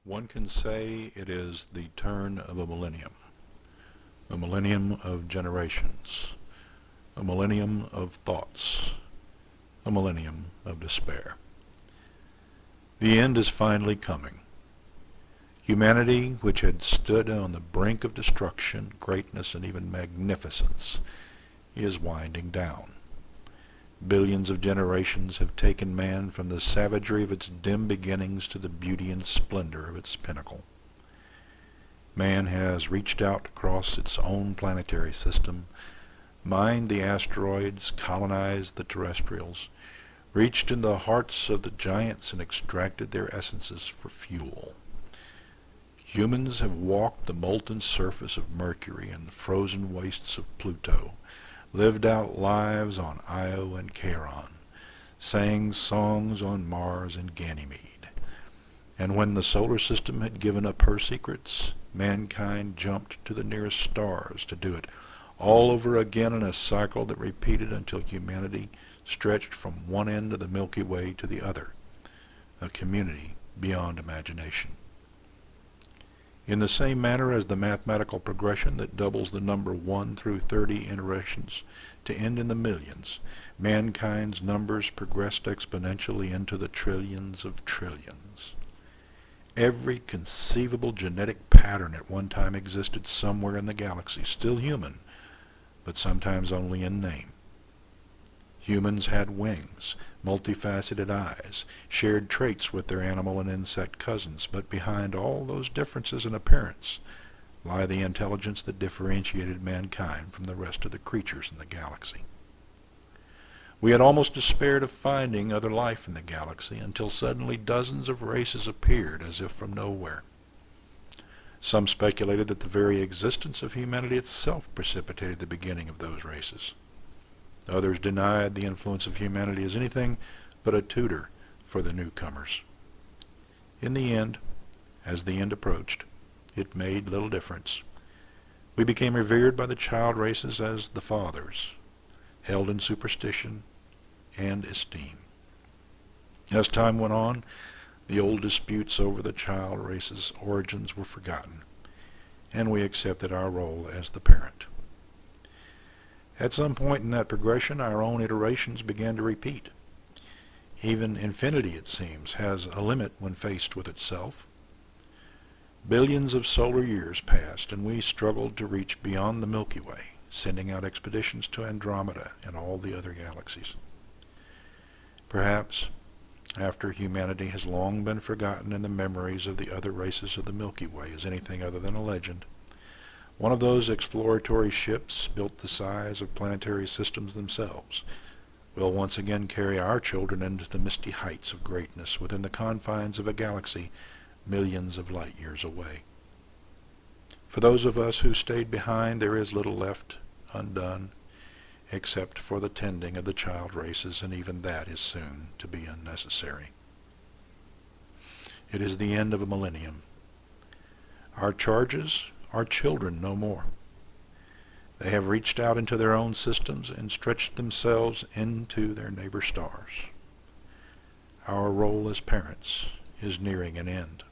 One can say it is the turn of a millennium of generations, a millennium of thoughts, a millennium of despair. The end is finally coming. Humanity, which had stood on the brink of destruction, greatness, and even magnificence, is winding down. Billions of generations have taken man from the savagery of its dim beginnings to the beauty and splendor of its pinnacle. Man has reached out across its own planetary system, mined the asteroids, colonized the terrestrials, reached in the hearts of the giants and extracted their essences for fuel. Humans have walked the molten surface of Mercury and the frozen wastes of Pluto, lived out lives on Io and Charon, sang songs on Mars and Ganymede. And when the solar system had given up her secrets, mankind jumped to the nearest stars to do it all over again in a cycle that repeated until humanity stretched from one end of the Milky Way to the other, a community beyond imagination. In the same manner as the mathematical progression that doubles the number 1 through 30 iterations to end in the millions, mankind's numbers progressed exponentially into the trillions of trillions. Every conceivable genetic pattern at one time existed somewhere in the galaxy, still human, but sometimes only in name. Humans had wings, multifaceted eyes, shared traits with their animal and insect cousins, but behind all those differences in appearance lie the intelligence that differentiated mankind from the rest of the creatures in the galaxy. We had almost despaired of finding other life in the galaxy until suddenly dozens of races appeared as if from nowhere. Some speculated that the very existence of humanity itself precipitated the beginning of those races. Others denied the influence of humanity as anything but a tutor for the newcomers. In the end, as the end approached, it made little difference. We became revered by the child races as the fathers, held in superstition and esteem. As time went on, the old disputes over the child race's origins were forgotten, and we accepted our role as the parent. At some point in that progression, our own iterations began to repeat. Even infinity, it seems, has a limit when faced with itself. Billions of solar years passed, and we struggled to reach beyond the Milky Way, sending out expeditions to Andromeda and all the other galaxies. Perhaps, after humanity has long been forgotten in the memories of the other races of the Milky Way as anything other than a legend, one of those exploratory ships, built the size of planetary systems themselves, will once again carry our children into the misty heights of greatness within the confines of a galaxy millions of light years away. For those of us who stayed behind, there is little left undone, except for the tending of the child races, and even that is soon to be unnecessary. It is the end of a millennium. Our charges are children no more. They have reached out into their own systems and stretched themselves into their neighbor stars. Our role as parents is nearing an end.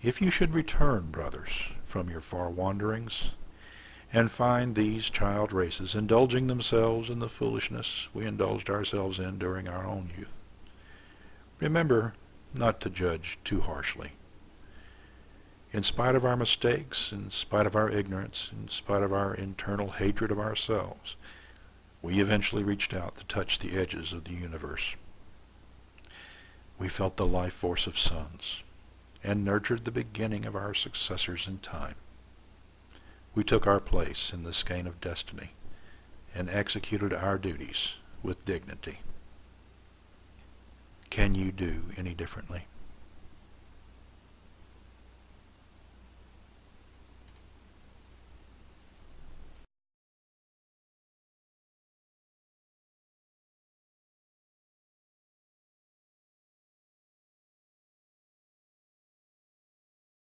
If you should return, brothers, from your far wanderings, and find these child races indulging themselves in the foolishness we indulged ourselves in during our own youth, remember not to judge too harshly. In spite of our mistakes, in spite of our ignorance, in spite of our internal hatred of ourselves, we eventually reached out to touch the edges of the universe. We felt the life force of suns, and nurtured the beginning of our successors in time. We took our place in the skein of destiny, and executed our duties with dignity. Can you do any differently?